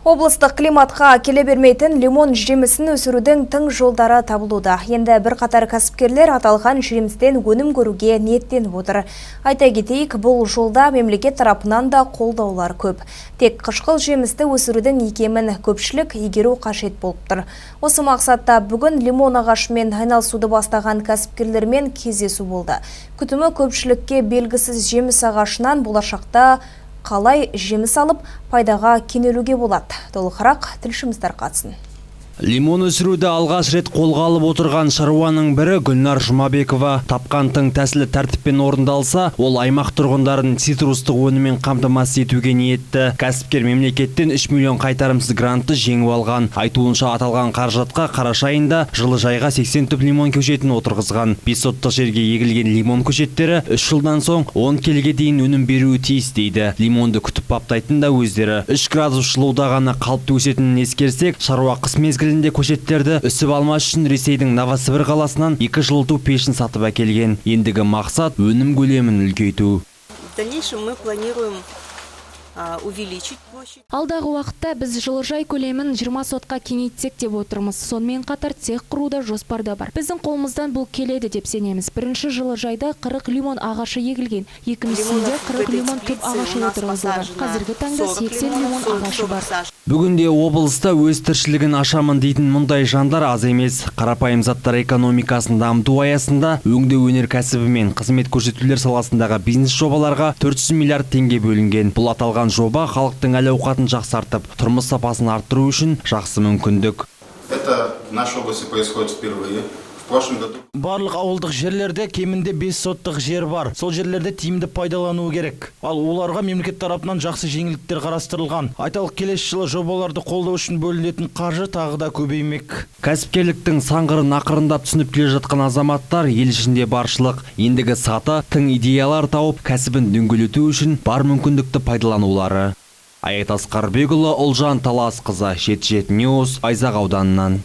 Облыстық климатқа келе бермейтін лимон жемісін өсірудің тың жолдары табылуда. Енді бір қатар кәсіпкерлер аталған жемістен өнім көруге ниеттеніп отыр. Айта кетейік, бұл жолда мемлекет тарапынан да қолдаулар көп. Тек қышқыл жемісті өсірудің икемін көпшілік игеру қажет болып тұр. Осы мақсатта бүгін лимон ағашымен айналысуды бастаған кәсіпкерлермен кездесу болды. Күтімі көпшілікке белгісіз жеміс ағашынан болашақта қалай жеміс алып, пайдаға кенелуге болады. Толығырақ тілшіміз тарқатсын. Лимон өсіруді алғаш рет қолға алып отырған шаруаның бірі Гүлнар Жұмабекова. Тапқан тың тәсілі тәртіппен орындалса, ол аймақ тұрғындарын цитрустық өніммен қамтамасыз етуге ниетті. Кәсіпкер мемлекеттен 3 миллион қайтарымсыз грантты жеңіп алған. Айтуынша аталған қаражатқа қараша айында жылыжайға 80 түп лимон көшетін отырғызған. 5 соттық жерге егілген лимон көшеттері 3 жылдан соң 10 келіге дейін өнім беруі тиіс дейді. Лимонды күтіп баптайтын да өздері. 3 градус жылуда ғана қалыпты өсетінін ескерсек, шаруа қыс мезгілінде көшеттерді үсіп алмас үшін Ресейдің Новосібір қаласынан 2 жылыту пешін сатып әкелген. Ендігі мақсат өнім көлемін үлкейту. В дальнейшем мы планируем увеличить площадь. Алдағы уақытта біз жылыжай көлемін 20 сотқа кеңейтсек деп отырмыз. Сонымен қатар цех құруда жоспарда бар. Біздің қолымыздан бұл келеді деп сенеміз. Бірінші жылыжайда 40 лимон ағашы егілген. Екіншісінде 40 лимон түп ағашы отырғызылған. Қазіргі таңда 80 лимон ағашы бар. Бүгінде облыста өз тіршілігін ашамын дейтін мұндай жандар аз емес. Қарапайым заттар экономикасын дамыту аясында өңдеу өнеркәсібі мен қызмет көрсетулер саласындағы бизнес жобаларға 400 миллиард теңге бөлінген. Бұл аталған жоба халықтың әл-ауқатын жақсартып, тұрмыс сапасын арттыру үшін жақсы мүмкіндік. Это в нашей области происходит впервые. Барлық ауылдық жерлерде кемінде 5 соттық жер бар. Сол жерлерде тиімді пайдалану керек. Ал оларға мемлекет тарапынан жақсы жеңілдіктер қарастырылған. Айталық, келесі жылы жобаларды қолдау үшін бөлінетін қаржы тағы да көбеймек. Кәсіпкерліктің саңғырын ақырындап түсініп келе жатқан азаматтар ел ішінде баршылық. Ендігі саты тың идеялар тауып, кәсібін дөңгелету үшін бар мүмкіндікті пайдаланулары. Аят Асқарбекұлы, Олжан Таласқызы, 77 News, Айзақ ауданынан.